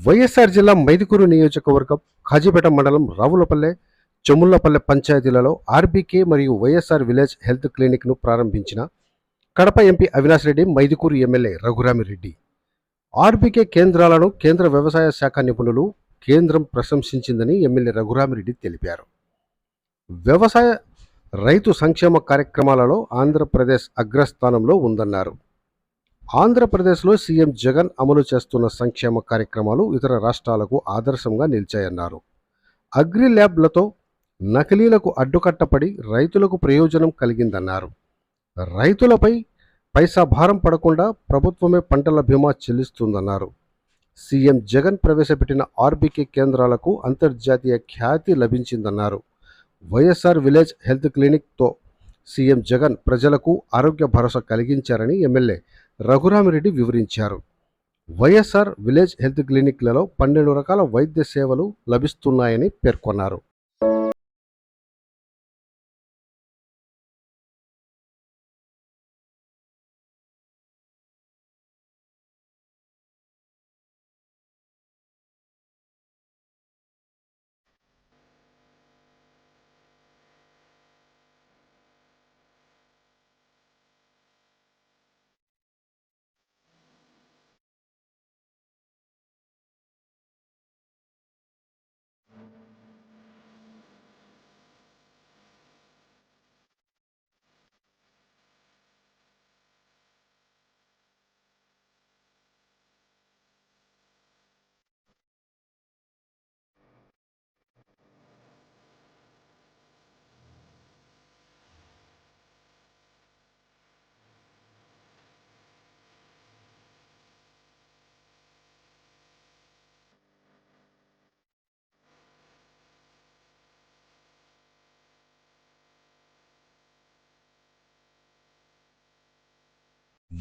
వైఎస్ఆర్ జిల్లా మైదుకూరు నియోజకవర్గం ఖాజీపేట మండలం రావులపల్లె చెముళ్లపల్లె పంచాయతీలలో ఆర్బీకే మరియు వైఎస్ఆర్ విలేజ్ హెల్త్ క్లినిక్ను ప్రారంభించిన Kadapa MP Avinash Reddy, Mydukur MLA Raghurami Reddy. RBK కేంద్రాలను కేంద్ర వ్యవసాయ శాఖ నిపుణులు కేంద్రం ప్రశంసించిందని ఎమ్మెల్యే రఘురామిరెడ్డి తెలిపారు. వ్యవసాయ రైతు సంక్షేమ కార్యక్రమాలలో ఆంధ్రప్రదేశ్ అగ్రస్థానంలో ఉందన్నారు. ఆంధ్రప్రదేశ్లో సీఎం జగన్ అమలు చేస్తున్న సంక్షేమ కార్యక్రమాలు ఇతర రాష్ట్రాలకు ఆదర్శంగా నిలిచాయన్నారు. అగ్రి ల్యాబ్లతో నకిలీలకు అడ్డుకట్టపడి రైతులకు ప్రయోజనం కలిగిందన్నారు. రైతులపై పైసా భారం పడకుండా ప్రభుత్వమే పంటల బీమా చెల్లిస్తుందన్నారు. సీఎం జగన్ ప్రవేశపెట్టిన ఆర్బీకే కేంద్రాలకు అంతర్జాతీయ ఖ్యాతి లభించిందన్నారు. వైఎస్ఆర్ విలేజ్ హెల్త్ క్లినిక్తో సీఎం జగన్ ప్రజలకు ఆరోగ్య భరోసా కలిగించారని ఎమ్మెల్యే రఘురామిరెడ్డి వివరించారు. వైఎస్ఆర్ విలేజ్ హెల్త్ క్లినిక్లలో 12 రకాల వైద్య సేవలు లభిస్తున్నాయని పేర్కొన్నారు.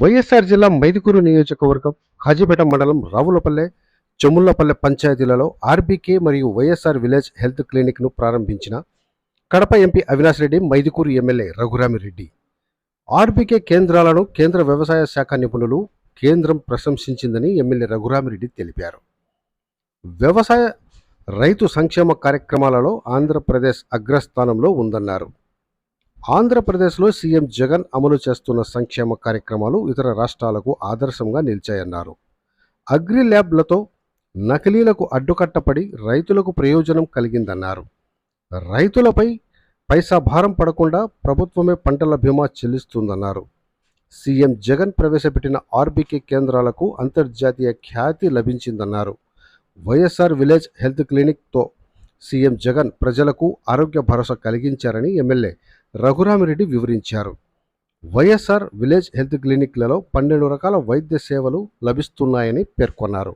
వైఎస్ఆర్ జిల్లా మైదుకూరు నియోజకవర్గం ఖాజీపేట మండలం రావులపల్లె చెముళ్లపల్లె పంచాయతీలలో ఆర్బీకే మరియు వైఎస్ఆర్ విలేజ్ హెల్త్ క్లినిక్ను ప్రారంభించిన Kadapa MP Avinash Reddy, Mydukur MLA Raghurami Reddy. RBK కేంద్రాలను కేంద్ర వ్యవసాయ శాఖ నిపుణులు కేంద్రం ప్రశంసించిందని ఎమ్మెల్యే రఘురామిరెడ్డి తెలిపారు. వ్యవసాయ రైతు సంక్షేమ కార్యక్రమాలలో ఆంధ్రప్రదేశ్ అగ్రస్థానంలో ఉందన్నారు. ఆంధ్రప్రదేశ్లో సీఎం జగన్ అమలు చేస్తున్న సంక్షేమ కార్యక్రమాలు ఇతర రాష్ట్రాలకు ఆదర్శంగా నిలిచాయన్నారు. అగ్రి ల్యాబ్లతో నకిలీలకు అడ్డుకట్టపడి రైతులకు ప్రయోజనం కలిగిందన్నారు. రైతులపై పైసా భారం పడకుండా ప్రభుత్వమే పంటల బీమా చెల్లిస్తుందన్నారు. సీఎం జగన్ ప్రవేశపెట్టిన ఆర్బీకే కేంద్రాలకు అంతర్జాతీయ ఖ్యాతి లభించిందన్నారు. వైఎస్ఆర్ విలేజ్ హెల్త్ క్లినిక్తో సీఎం జగన్ ప్రజలకు ఆరోగ్య భరోసా కలిగించారని ఎమ్మెల్యే రఘురామిరెడ్డి వివరించారు. వైఎస్ఆర్ విలేజ్ హెల్త్ క్లినిక్లలో 12 రకాల వైద్య సేవలు లభిస్తున్నాయని పేర్కొన్నారు.